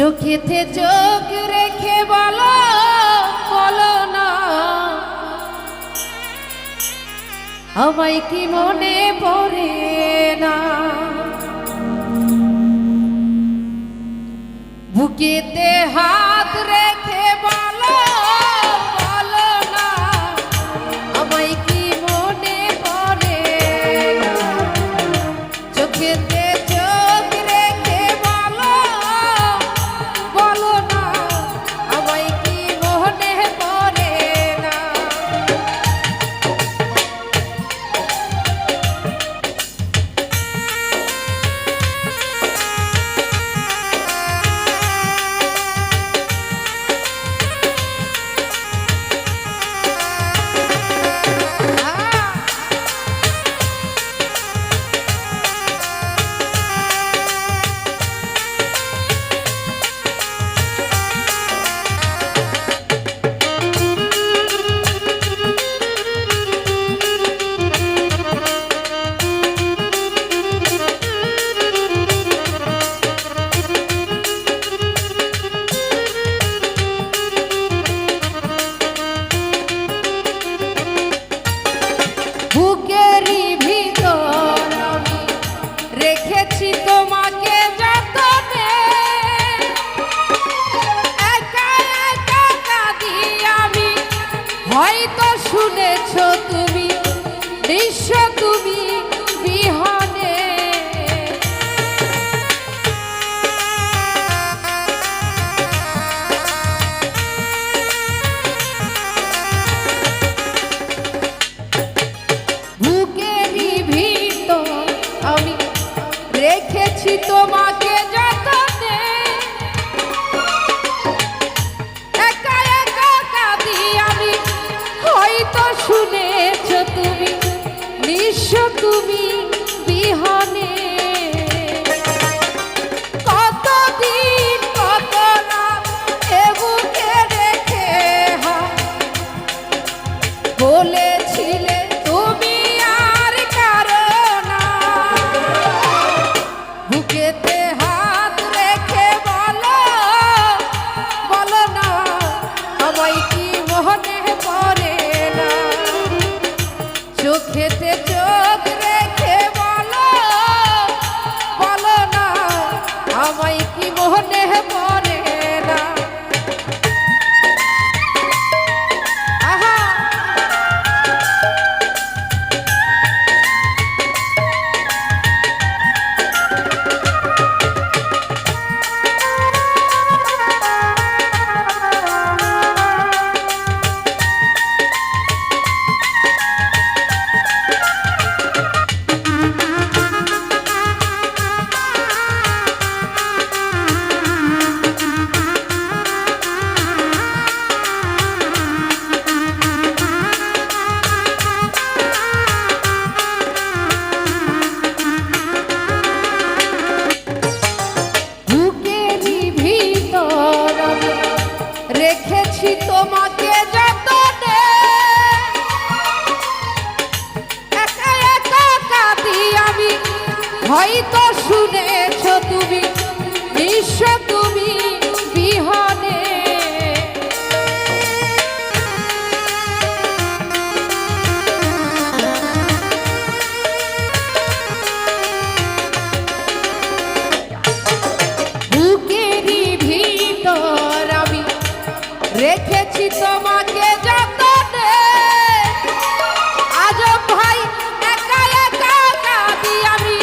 চোখেতে চোখ রেখে বলো বলো না আমায় কি মনে পড়ে না। বুকেতে হাত রেখে বলো বলো না আমায় কি মনে পড়ে না। চোখেতে চোখ রেখে বলো বলো না আমায় কি মনে পড়ে না। বুকেরই ভিতর আমি রেখেছি তোমাকে যতনে, একা একা কাঁদি আমি, হয়তো শুনেছ তুমি নিঃস্ব তুমি বিহনে। বুকেরই ভিতর আমি রেখেছি তোমাকে যতনে, একা একা কাঁদি আমি, হয়তো শুনেছ তুমি নিঃস্ব তুমি বিহনে। কতদিন কত রাত এ বুকে রেখে বলেছিলে তুমি আর কারো না। বুকেতে হাত রেখে বলো বলো না আমায় কি মনে পড়ে না। চোখেতে চোখ রেখে বলো বলো না আমায় কি মনে পড়ে না। আহা রেখেছি তোমাকে যতনে, একা একা কাঁদি আমি, হয়তো শুনেছ তুমি নিঃস্ব তুমি বিহনে। বুকেরই ভিতর আমি রেখেছি তোমাকে যতনে, আজ ভাই একা একা কাঁদি আমি,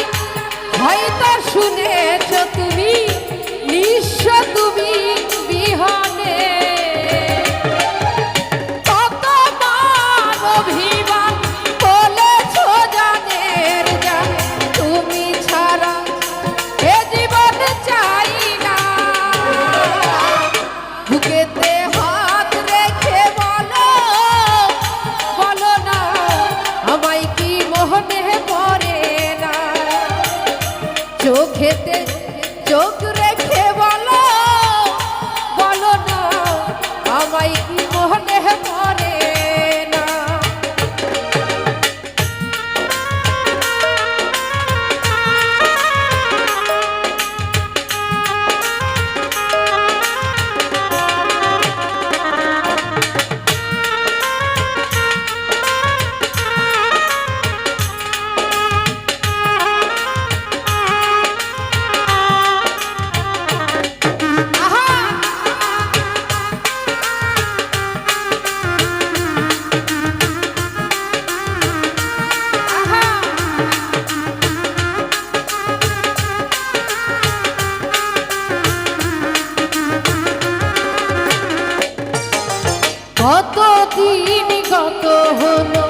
কতদিন গত হলো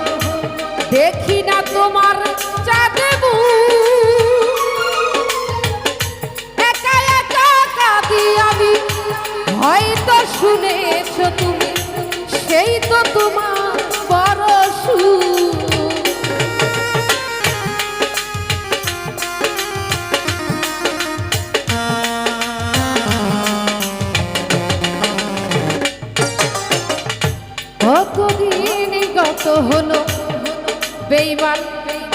দেখি না তোমার চাঁদে একা একা কাঁদি আমি, হয়তো শুনেছ তুমি সেই তো তোমার বড় সুখ। কতদিন গত হলো বেঈমান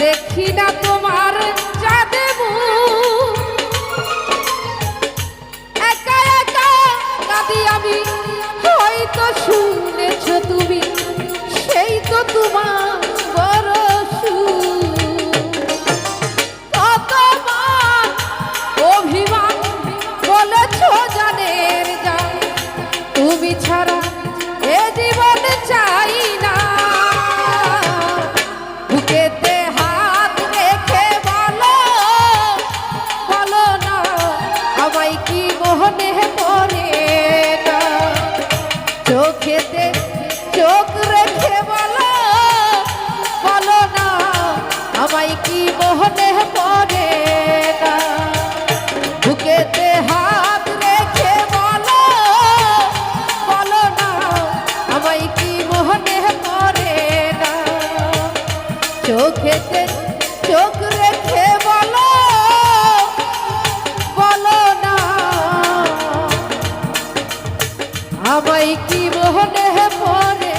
দেখি না তোমার চাঁদে একা একা কাঁদি আমি, হয়তো শুনেছ তুমি সেই তো তোমার বড় সুখ। কতবার অভিমান বলেছ জানের জান, তুমি ছাড়া এ জীবন চাই না। বুকেতে হাত রেখে বলো, বলো না আমায় কি মোহনে পড়ে না। চোখেতে চোখ রেখে বলো, বলো না আমায় কি মোহনে পড়ে না। বুকেতে হাত রেখে বলো, বলো না আমায় কি মোহনে পড়ে না। চোখেতে চোখ রেখে বলো, বলো না আমায় কি মোহনে পড়ে